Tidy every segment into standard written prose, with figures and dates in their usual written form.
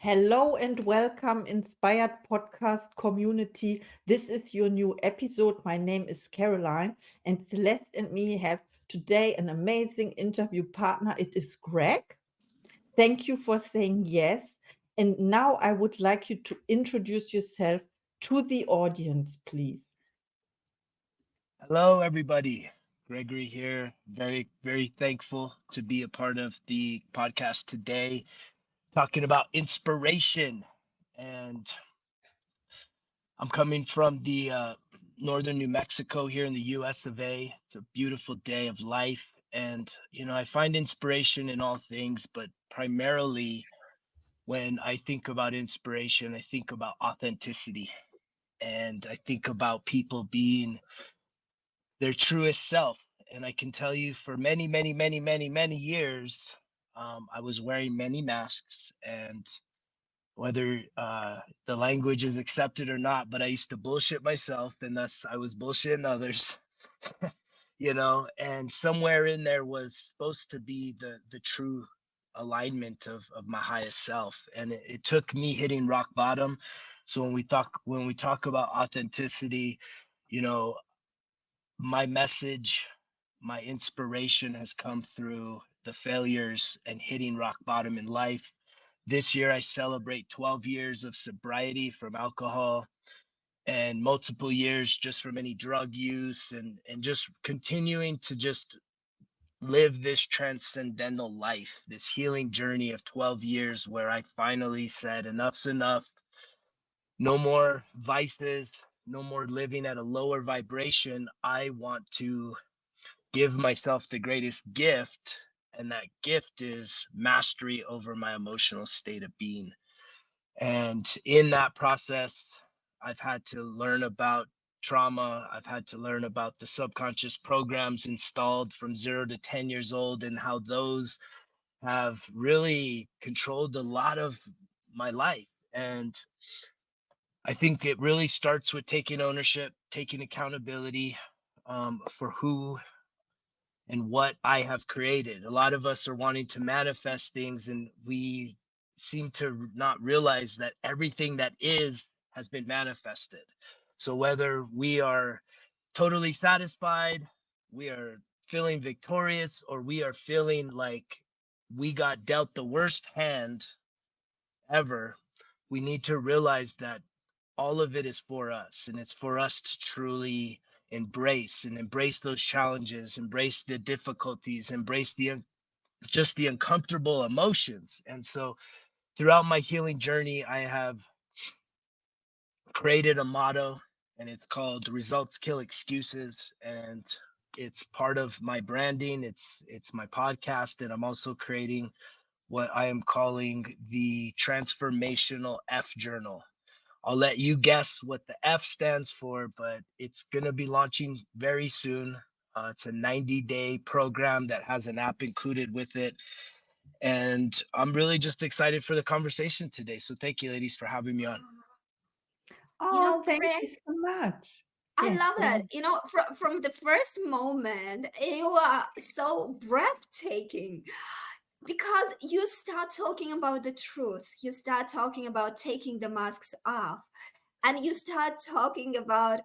Hello and welcome, Inspired Podcast community. This is your new episode. My name is Caroline, and Celeste and me have today an amazing interview partner. It is Greg. Thank you for saying yes. And now I would like you to introduce yourself to the audience, please. Hello, everybody. Gregory here. Very, very thankful to be a part of the podcast today, talking about inspiration. And I'm coming from the northern New Mexico here in the US of A. It's a beautiful day of life. And, I find inspiration in all things, but primarily when I think about inspiration, I think about authenticity. And I think about people being their truest self. And I can tell you for many, many, many, many, many years, I was wearing many masks. And whether the language is accepted or not, but I used to bullshit myself, and thus I was bullshitting others. And somewhere in there was supposed to be the true alignment of my highest self. And it took me hitting rock bottom. So when we talk about authenticity, you know my message, my inspiration has come through the failures and hitting rock bottom in life. This year, I celebrate 12 years of sobriety from alcohol and multiple years just from any drug use, and just continuing to just live this transcendental life, this healing journey of 12 years where I finally said, enough's enough. No more vices, no more living at a lower vibration. I want to give myself the greatest gift, and that gift is mastery over my emotional state of being. And in that process, I've had to learn about trauma. I've had to learn about the subconscious programs installed from 0 to 10 years old, and how those have really controlled a lot of my life. And I think it really starts with taking ownership, taking accountability, for who and what I have created. A lot of us are wanting to manifest things, and we seem to not realize that everything that is has been manifested. So whether we are totally satisfied, we are feeling victorious, or we are feeling like we got dealt the worst hand ever, we need to realize that all of it is for us, and it's for us to truly embrace those challenges, embrace the difficulties, embrace just the uncomfortable emotions. And so throughout my healing journey, I have created a motto, and it's called results kill excuses. And it's part of my branding, it's my podcast, and I'm also creating what I am calling the transformational F journal. I'll let you guess what the F stands for, but it's going to be launching very soon. It's a 90-day program that has an app included with it. And I'm really just excited for the conversation today. So thank you, ladies, for having me on. Oh, thank Greg, you so much. I Yes, love go it. ahead. From the first moment, you are so breathtaking because you start talking about the truth. You start talking about taking the masks off, and you start talking about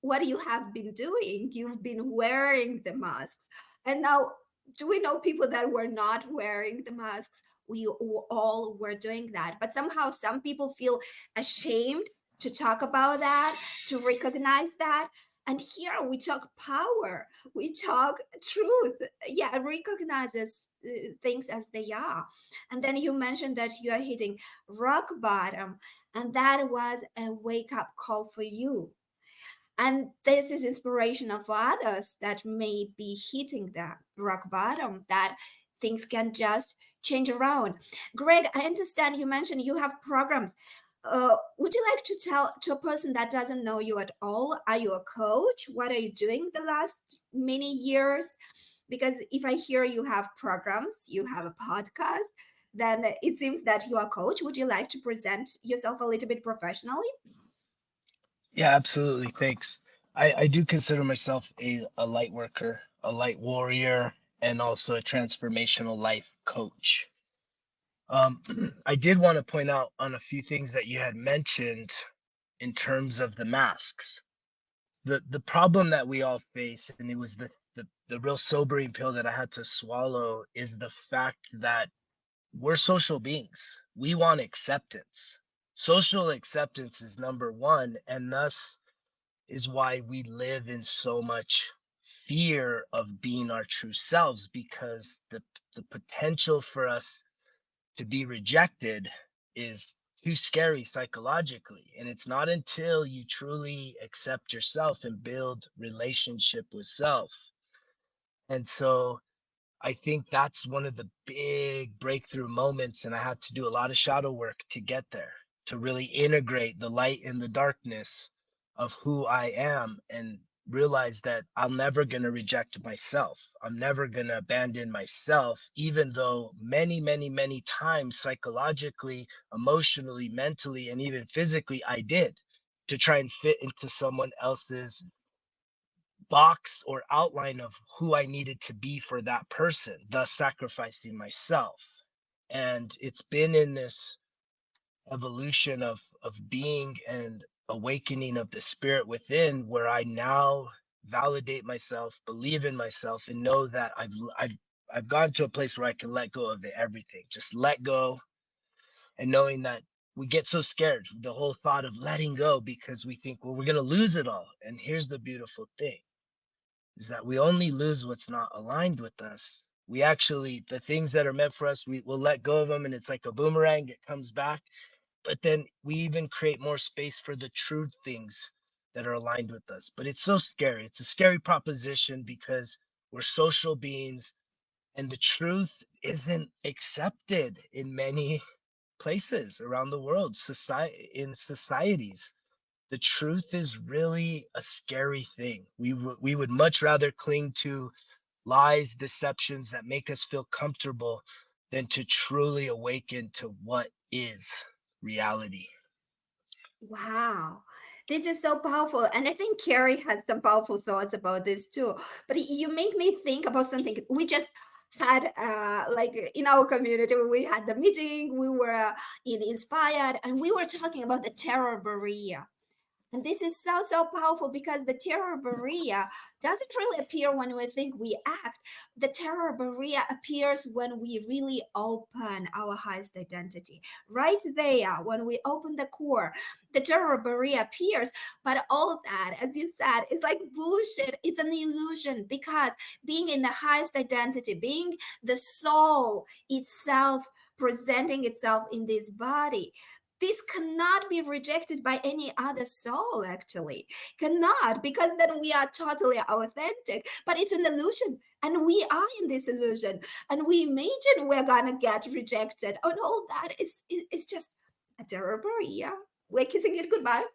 what you have been doing. You've been wearing the masks. And now, do we know people that were not wearing the masks? We all were doing that. But somehow, some people feel ashamed to talk about that, to recognize that. And here we talk power, we talk truth. Yeah, recognizes things as they are. And then you mentioned that you are hitting rock bottom, and that was a wake up call for you. And this is inspirational for others that may be hitting that rock bottom, that things can just change around. Greg, I understand you mentioned you have programs. Would you like to tell to a person that doesn't know you at all? Are you a coach? What are you doing the last many years? Because if I hear you have programs, you have a podcast, then it seems that you are a coach. Would you like to present yourself a little bit professionally? Yeah, absolutely. Thanks. I do consider myself a light worker, a light warrior, and also a transformational life coach. I did want to point out on a few things that you had mentioned in terms of the masks. The problem that we all face, and it was the real sobering pill that I had to swallow, is the fact that we're social beings. We want acceptance. Social acceptance is number one, and thus is why we live in so much fear of being our true selves, because the potential for us to be rejected is too scary psychologically. And it's not until you truly accept yourself and build relationship with self. And so I think that's one of the big breakthrough moments. And I had to do a lot of shadow work to get there, to really integrate the light and the darkness of who I am, and realize that I'm never going to reject myself. I'm never going to abandon myself, even though many, many, many times psychologically, emotionally, mentally, and even physically, I did, to try and fit into someone else's box or outline of who I needed to be for that person, thus sacrificing myself. And it's been in this evolution of being and awakening of the spirit within, where I now validate myself, believe in myself, and know that I've gotten to a place where I can let go of it, everything. Just let go, and knowing that we get so scared, the whole thought of letting go, because we think, well, we're gonna lose it all. And here's the beautiful thing, is that we only lose what's not aligned with us. We actually, the things that are meant for us, we will let go of them, and it's like a boomerang, it comes back. But then we even create more space for the true things that are aligned with us. But it's so scary. It's a scary proposition, because we're social beings, and the truth isn't accepted in many places around the world, in societies. The truth is really a scary thing. We would much rather cling to lies, deceptions that make us feel comfortable, than to truly awaken to what is reality. Wow. This is so powerful. And I think Carrie has some powerful thoughts about this too. But you make me think about something. We just had like in our community, we had the meeting, we were in inspired, and we were talking about the terror barrier. And this is so, so powerful, because the terror barrier doesn't really appear when we think we act. The terror barrier appears when we really open our highest identity. Right there, when we open the core, the terror barrier appears. But all that, as you said, is like bullshit. It's an illusion, because being in the highest identity, being the soul itself, presenting itself in this body, this cannot be rejected by any other soul, actually cannot, because then we are totally authentic. But it's an illusion, and we are in this illusion, and we imagine we're gonna get rejected, and all that is just a terror barrier. We're kissing it goodbye,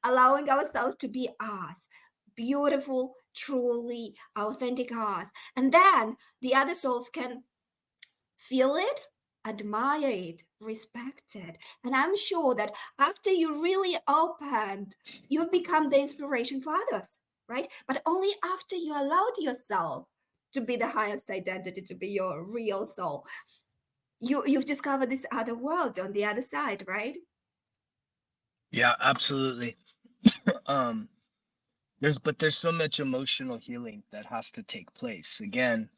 allowing ourselves to be us, beautiful, truly authentic us. And then the other souls can feel it, admire it, respect it. And I'm sure that after you really opened, you've become the inspiration for others, right? But only after you allowed yourself to be the highest identity, to be your real soul. You've discovered this other world on the other side, right? Yeah, absolutely. um there's so much emotional healing that has to take place. Again,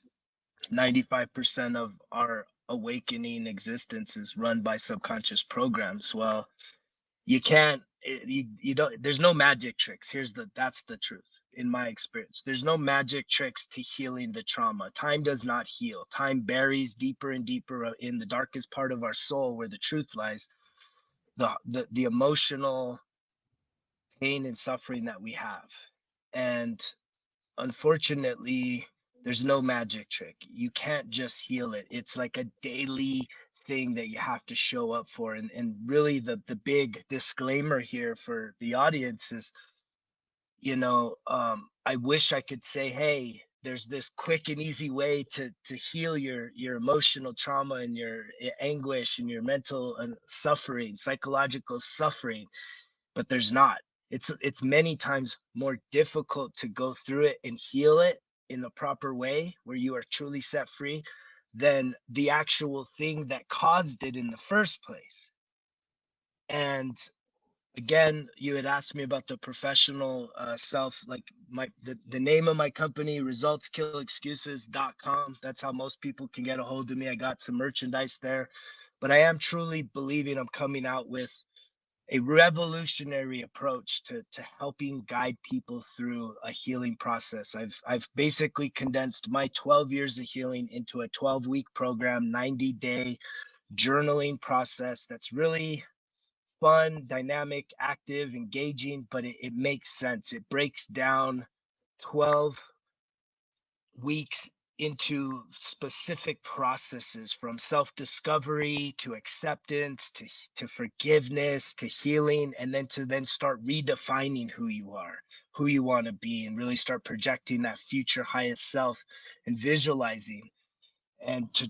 95% of our awakening existence is run by subconscious programs. Well, you can't you don't, there's no magic tricks. That's the truth. In my experience, there's no magic tricks to healing the trauma. Time does not heal. Time buries deeper and deeper in the darkest part of our soul, where the truth lies, the emotional pain and suffering that we have. And unfortunately, there's no magic trick. You can't just heal it. It's like a daily thing that you have to show up for. And really, the big disclaimer here for the audience is, I wish I could say, hey, there's this quick and easy way to heal your emotional trauma and your anguish and your mental and suffering, psychological suffering, but there's not. It's many times more difficult to go through it and heal it in the proper way, where you are truly set free, than the actual thing that caused it in the first place. And again, you had asked me about the professional self, like the name of my company, resultskillexcuses.com. That's how most people can get a hold of me. I got some merchandise there, but I am truly believing I'm coming out with a revolutionary approach to helping guide people through a healing process. I've basically condensed my 12 years of healing into a 12-week program, 90-day journaling process that's really fun, dynamic, active, engaging, but it makes sense. It breaks down 12 weeks into specific processes, from self-discovery to acceptance to forgiveness to healing, and then start redefining who you are, who you want to be, and really start projecting that future highest self and visualizing, and to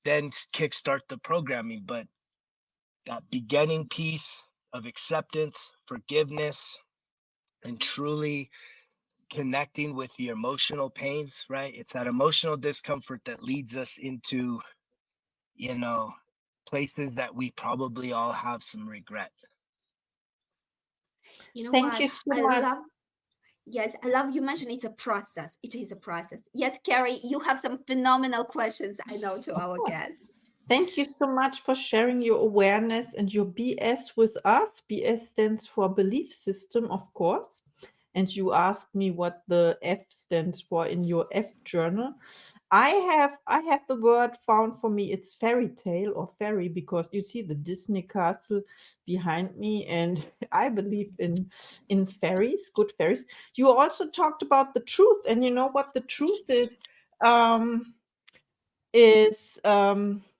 then kickstart the programming. But that beginning piece of acceptance, forgiveness, and truly connecting with the emotional pains, right? It's that emotional discomfort that leads us into, you know, places that we probably all have some regret. You know Thank what? you so I much. love, yes, I love you mentioned it's a process. It is a process. Yes, Carrie, you have some phenomenal questions, I know, to Of our course. guest. Thank you so much for sharing your awareness and your BS with us. BS stands for belief system, of course. And you asked me what the F stands for in your F journal. I have the word found for me. It's fairy tale or fairy, because you see the Disney castle behind me, and I believe in fairies, good fairies. You also talked about the truth, and you know what the truth is. Um,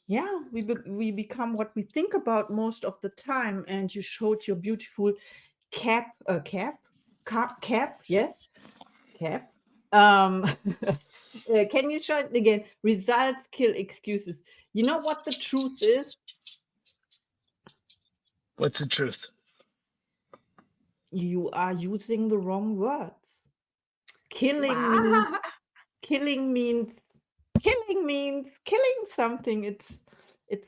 yeah, we become what we think about most of the time. And you showed your beautiful cap, yes, cap. Can you show it again? Results kill excuses. You know what the truth is? What's the truth? You are using the wrong words. killing means Wow. killing means killing something. It's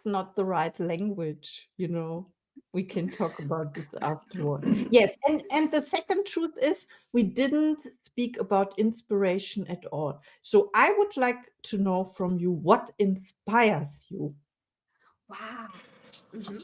not the right language, you know. We can talk about this afterwards. Yes, and the second truth is we didn't speak about inspiration at all. So I would like to know from you, what inspires you? Wow. Mhm.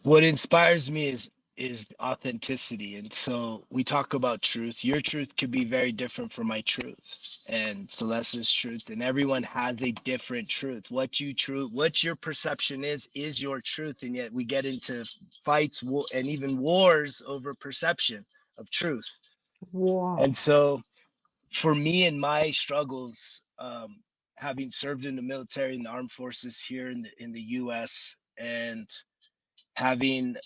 What inspires me is authenticity. And so we talk about truth. Your truth could be very different from my truth and Celeste's truth, and everyone has a different truth. What your perception is your truth. And yet we get into fights and even wars over perception of truth. Wow. And so for me and my struggles, having served in the military and the armed forces here in the US, and having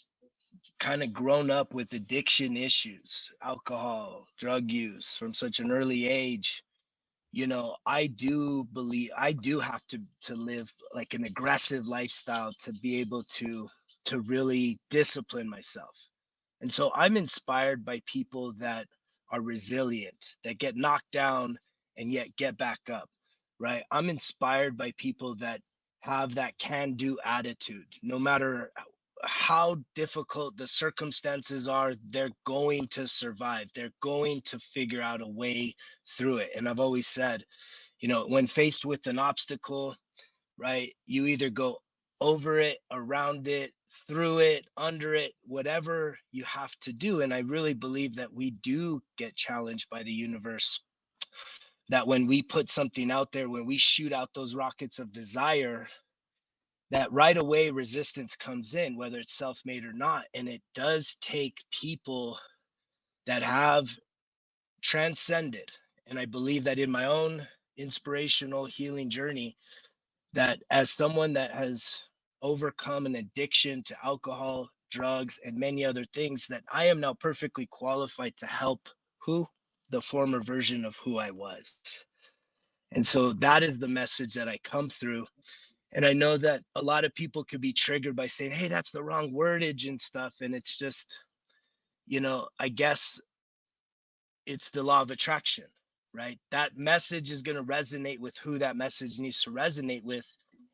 kind of grown up with addiction issues, alcohol, drug use from such an early age, I do believe I do have to live like an aggressive lifestyle to be able to really discipline myself. And so I'm inspired by people that are resilient, that get knocked down and yet get back up, right? I'm inspired by people that have that can do attitude. No matter how difficult the circumstances are, they're going to survive. They're going to figure out a way through it. And I've always said, when faced with an obstacle, right, you either go over it, around it, through it, under it, whatever you have to do. And I really believe that we do get challenged by the universe, that when we put something out there, when we shoot out those rockets of desire, that right away resistance comes in, whether it's self-made or not. And it does take people that have transcended. And I believe that in my own inspirational healing journey, that as someone that has overcome an addiction to alcohol, drugs, and many other things, that I am now perfectly qualified to help the former version of who I was. And so that is the message that I come through. And I know that a lot of people could be triggered by saying, hey, that's the wrong wordage and stuff. And it's just, I guess it's the law of attraction. right? That message is going to resonate with who that message needs to resonate with.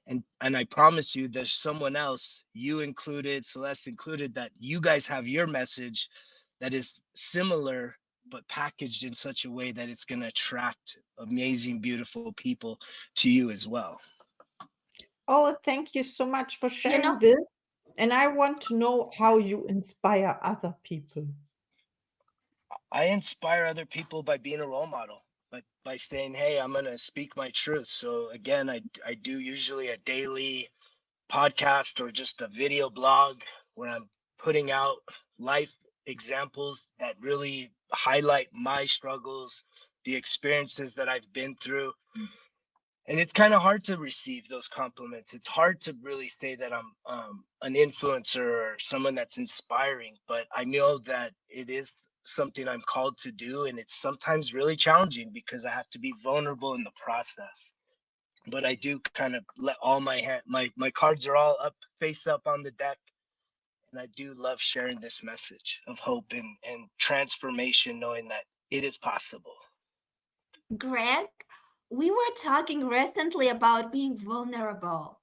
And I promise you, there's someone else, you included, Celeste included, that you guys have your message that is similar, but packaged in such a way that it's going to attract amazing, beautiful people to you as well. Oh, thank you so much for You know, sharing this. And I want to know how you inspire other people. I inspire other people by being a role model, by saying, hey, I'm going to speak my truth. So again, I do usually a daily podcast or just a video blog where I'm putting out life examples that really highlight my struggles, the experiences that I've been through. And it's kind of hard to receive those compliments. It's hard to really say that I'm an influencer or someone that's inspiring, but I know that it is something I'm called to do. And it's sometimes really challenging because I have to be vulnerable in the process. But I do kind of let all my cards are all up, face up on the deck. And I do love sharing this message of hope and transformation, knowing that it is possible. Greg, we were talking recently about being vulnerable.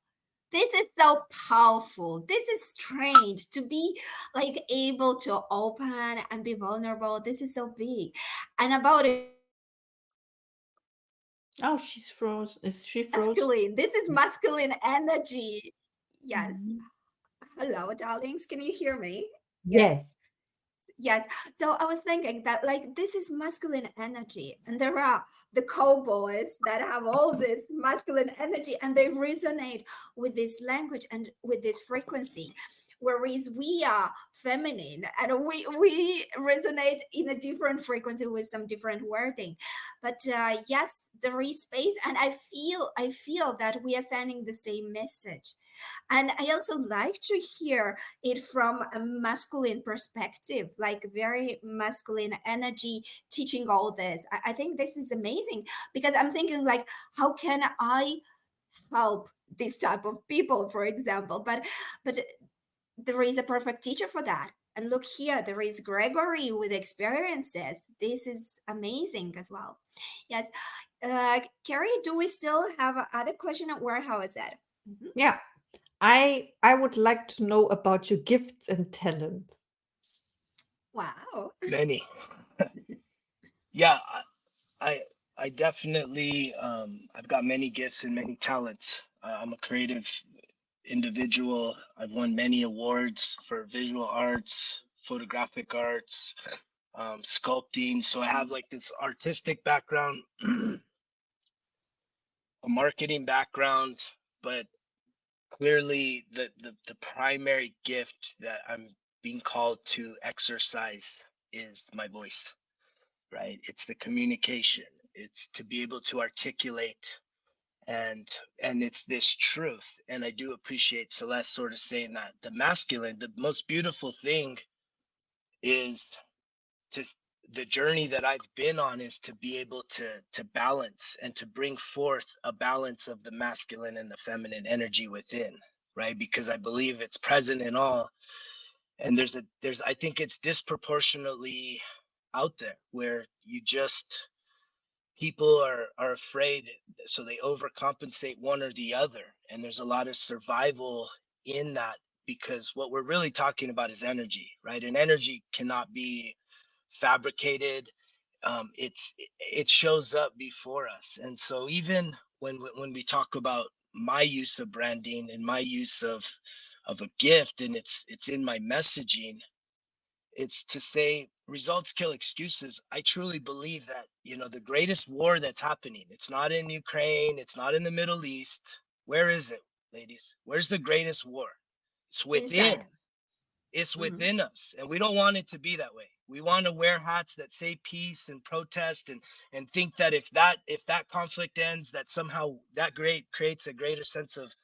This is so powerful. This is strange to be like able to open and be vulnerable. This is so big. And about Oh, she's froze. Is she froze? masculine. This is masculine energy. Yes. Mhm. Hello, darlings. Can you hear me? Yes. Yes. Yes. So I was thinking that like this is masculine energy, and there are the cowboys that have all this masculine energy, and they resonate with this language and with this frequency. Whereas we are feminine and we resonate in a different frequency with some different wording. But yes, there is space, and I feel that we are sending the same message. And I also like to hear it from a masculine perspective, like very masculine energy teaching all this. I think this is amazing because I'm thinking like, how can I help this type of people, for example? But there is a perfect teacher for that. And look here, there is Gregory with experiences. This is amazing as well. Yes. Carrie, do we still have other question or how is that? Mhm. Yeah. I would like to know about your gifts and talents. Wow. Many. Yeah, I I definitely I've got many gifts and many talents. I'm a creative individual. I've won many awards for visual arts, photographic arts, sculpting. So I have like this artistic background, a marketing background, but clearly the primary gift that I'm being called to exercise is my voice, right? It's the communication. It's to be able to articulate and it's this truth. And I do appreciate Celeste sort of saying that the masculine, the most beautiful thing is to the journey that I've been on is to be able to balance and to bring forth a balance of the masculine and the feminine energy within, right? Because I believe it's present in all. And there's I think it's disproportionately out there where you just people are afraid, so they overcompensate one or the other, and there's a lot of survival in that, because what we're really talking about is energy, right? And energy cannot be fabricated. It shows up before us. And so even when we talk about my use of branding and my use of a gift, and it's in my messaging, it's to say results kill excuses. I truly believe that, the greatest war that's happening, it's not in Ukraine, it's not in the Middle East. Where is it, ladies? Where's the greatest war? It's within. Inside. It's Mhm. within us, and we don't want it to be that way. We want to wear hats that say peace and protest, and think that if that conflict ends, that somehow that great creates a greater sense of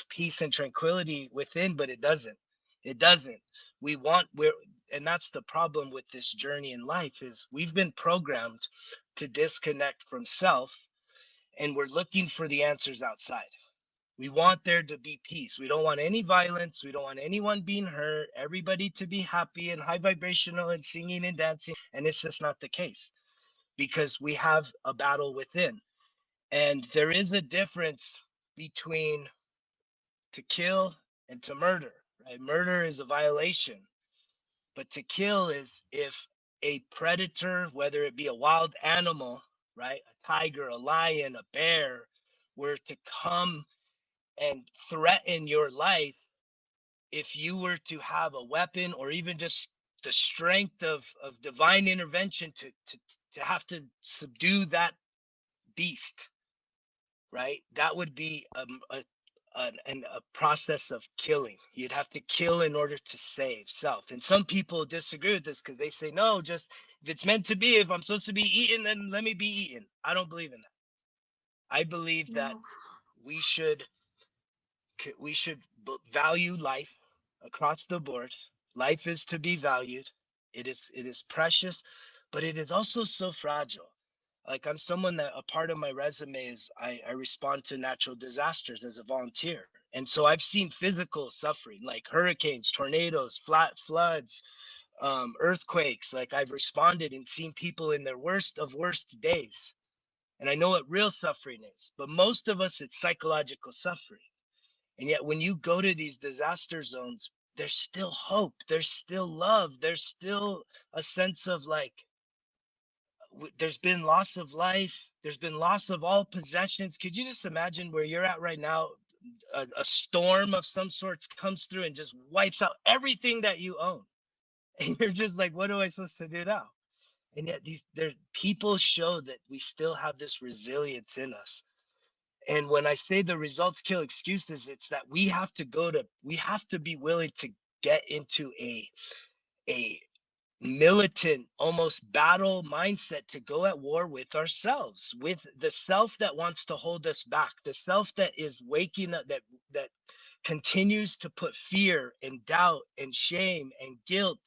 peace and tranquility within, but it doesn't. We're and that's the problem with this journey in life, is we've been programmed to disconnect from self, and we're looking for the answers outside. We want there to be peace. We don't want any violence. We don't want anyone being hurt. Everybody to be happy and high vibrational and singing and dancing. And it's just not the case. because we have a battle within. And there is a difference between to kill and to murder, right? Murder is a violation, but to kill is if a predator, whether it be a wild animal, right? A tiger, a lion, a bear, were to come and threaten your life, if you were to have a weapon or even just the strength of divine intervention to have to subdue that beast, right? That would be a process of killing. You'd have to kill in order to save self. And some people disagree with this because they say, no, just if it's meant to be, if I'm supposed to be eaten, then let me be eaten. I don't believe in that. I believe that No. we should value life across the board. Life is to be valued. It is precious, but it is also so fragile. Like, I'm someone that a part of my resume is I respond to natural disasters as a volunteer. And so I've seen physical suffering like hurricanes, tornadoes, floods, earthquakes. Like, I've responded and seen people in their worst of worst days. And I know what real suffering is, but most of us, it's psychological suffering. And yet when you go to these disaster zones, there's still hope, there's still love, there's still a sense of like, there's been loss of life, there's been loss of all possessions. Could you just imagine where you're at right now? A storm of some sorts comes through and just wipes out everything that you own. And you're just like, what am I supposed to do now? And yet there people show that we still have this resilience in us. And when I say the results kill excuses, it's that we have to be willing to get into a militant, almost battle mindset to go at war with ourselves, with the self that wants to hold us back, the self that is waking up, that continues to put fear and doubt and shame and guilt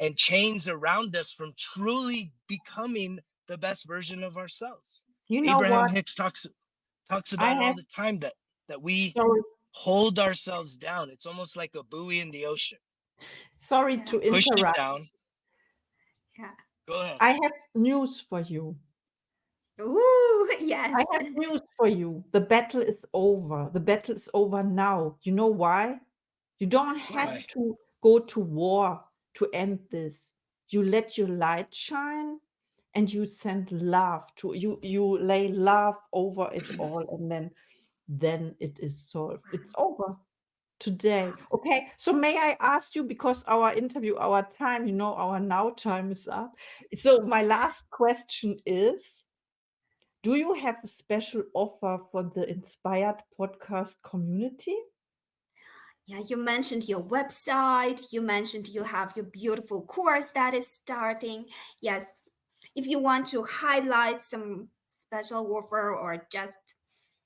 and chains around us from truly becoming the best version of ourselves. You know Abraham what? Hicks talks I about it all have, the time, that we sorry, hold ourselves down. It's almost like a buoy in the ocean. sorry Yeah. to Push it interrupt. down. Yeah. Go ahead. I have news for you. Ooh, I yes. have news for you. The battle is over. The battle is over now. You know why? You don't Why? have Why? to go to war to end this. You let your light shine and you send love to you lay love over it all, and then it is solved. It's Wow. over today. Wow. Okay, so may I ask you, because our interview, our time, our now time is up. So my last question is, do you have a special offer for the Inspired Podcast community? Yeah, you mentioned your website. You mentioned you have your beautiful course that is starting. Yes, if you want to highlight some special offer or just,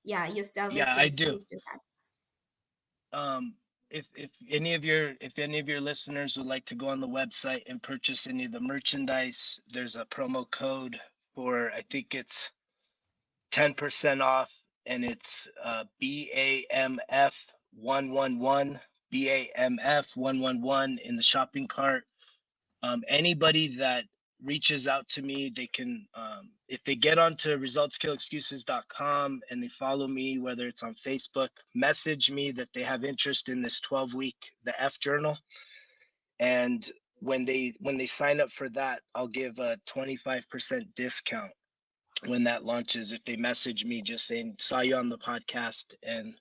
yeah, your Yeah, I services, do. please do that. Um, if any of your listeners would like to go on the website and purchase any of the merchandise, there's a promo code for, I think it's 10% off, and it's BAMF 111, BAMF 111 in the shopping cart. Anybody that reaches out to me, they can, if they get onto resultskillexcuses.com and they follow me, whether it's on Facebook, message me that they have interest in this 12-week, the F journal. And when they sign up for that, I'll give a 25% discount when that launches, if they message me just saying, saw you on the podcast. And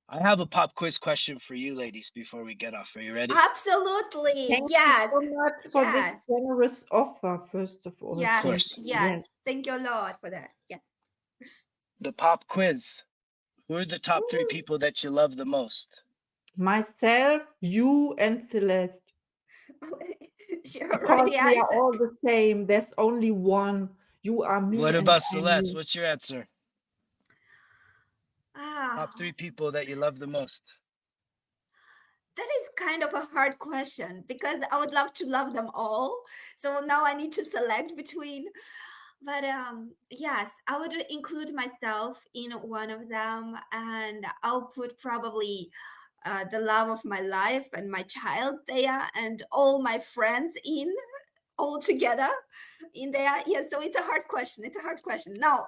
I have a pop quiz question for you ladies before we get off. Are you ready? Absolutely. Thank you Yes. so much for this Yes. generous offer, first of all. Of Yes. Thank course. you. Yes. Yes. Thank you, Lord, for that. Yes. The pop quiz. Who are the top three Ooh. people that you love the most? Myself, you, and Celeste. She Because already we are answered. all the same. There's only one. You are me What and about I'm Celeste? you. What's your answer? Top Ah, three people that you love the most. that is kind of a hard question because I would love to love them all. So now I need to select between. But yes, I would include myself in one of them, and I'll put probably the love of my life and my child there, and all my friends in all together. in there? Yes. So it's a hard question. It's a hard question. Now,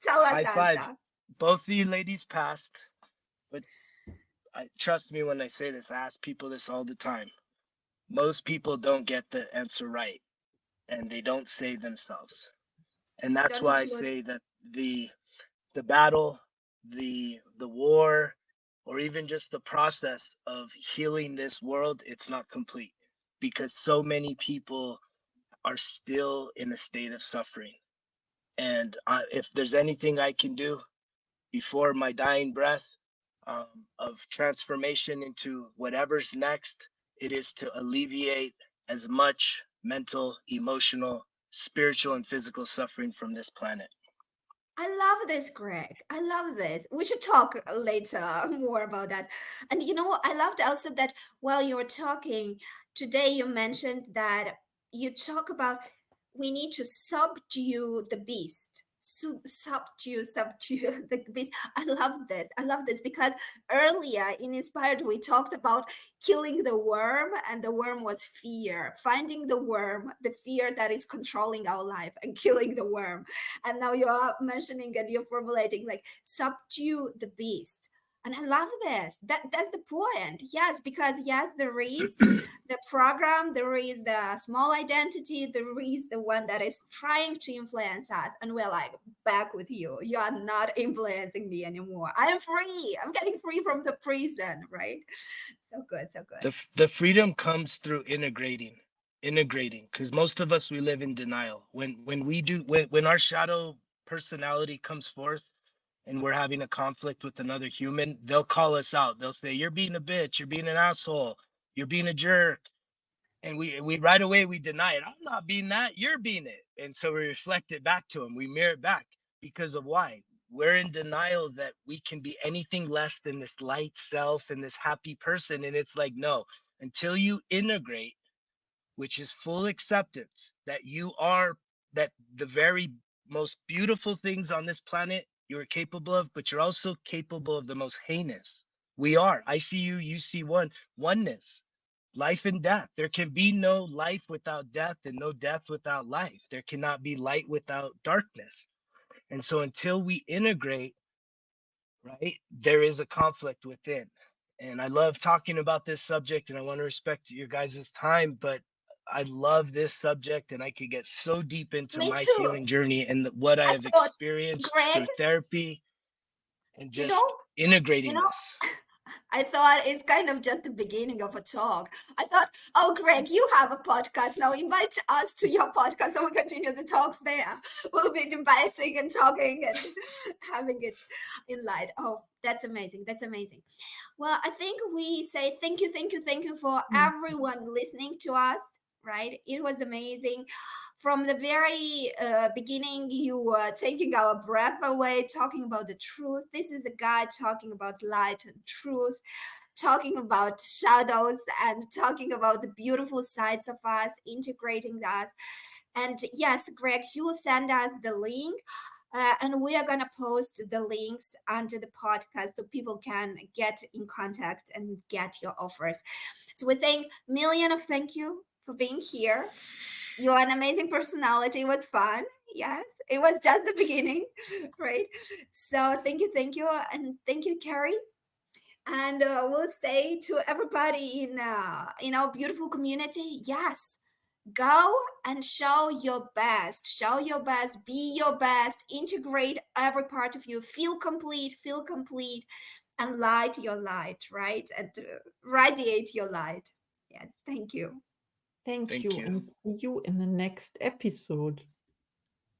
tell us High the five. answer. Both of you ladies passed, but trust me when I say this. I ask people this all the time. Most people don't get the answer right, and they don't save themselves. And that's Don't why I include. say that the battle, the war, or even just the process of healing this world, it's not complete because so many people are still in a state of suffering. And if there's anything I can do before my dying breath, of transformation into whatever's next, it is to alleviate as much mental, emotional, spiritual, and physical suffering from this planet. I love this, Greg. I love this. We should talk later more about that. And you know, I loved also that while you were talking today, you mentioned that you talk about we need to subdue the beast. Subdue the beast. I love this. I love this because earlier in Inspired, we talked about killing the worm, and the worm was fear. Finding the worm, the fear that is controlling our life, and killing the worm. And now you are mentioning and you're formulating like subdue the beast. And I love this. That's the point. Yes, because yes, there is the program, there is the small identity, there is the one that is trying to influence us. And we're like, back with you. You are not influencing me anymore. I am free. I'm getting free from the prison, right? So good, so good. The freedom comes through integrating, because most of us, we live in denial. When our shadow personality comes forth and we're having a conflict with another human, they'll call us out. They'll say, you're being a bitch, you're being an asshole, you're being a jerk. And we right away we deny it. I'm not being that, you're being it. And so we reflect it back to them. We mirror it back because of why? We're in denial that we can be anything less than this light self and this happy person. And it's like, no, until you integrate, which is full acceptance that you are, that the very most beautiful things on this planet you're capable of, but you're also capable of the most heinous. We are. I see you, you see oneness, life and death. There can be no life without death and no death without life. There cannot be light without darkness. And so until we integrate, right, there is a conflict within. And I love talking about this subject and I want to respect your guys' time, but I love this subject and I could get so deep into Me my too. healing journey and what I I have thought, experienced Greg, through therapy and you know, just you integrating know, this. I thought it's kind of just the beginning of a talk. I thought, oh, Greg, you have a podcast. Now invite us to your podcast and we'll continue the talks there. We'll be debating and talking and having it in light. Oh, that's amazing. That's amazing. Well, I think we say thank you, thank you, thank you for Mm. everyone listening to us, right? It was amazing. From the very beginning, you were taking our breath away, talking about the truth. This is a guy talking about light and truth, talking about shadows, and talking about the beautiful sides of us, integrating us. And yes, Greg, you will send us the link. And we are going to post the links under the podcast so people can get in contact and get your offers. So we're saying million of thank you for being here. You're an amazing personality. It was fun. Yes, it was just the beginning, right? So thank you, and thank you, Carrie. And we'll say to everybody in our beautiful community, yes, go and show your best. Show your best. Be your best. Integrate every part of you. Feel complete. Feel complete, and light your light, right? And radiate your light. Yes, thank you. Thank Thank you, you. and see you in the next episode.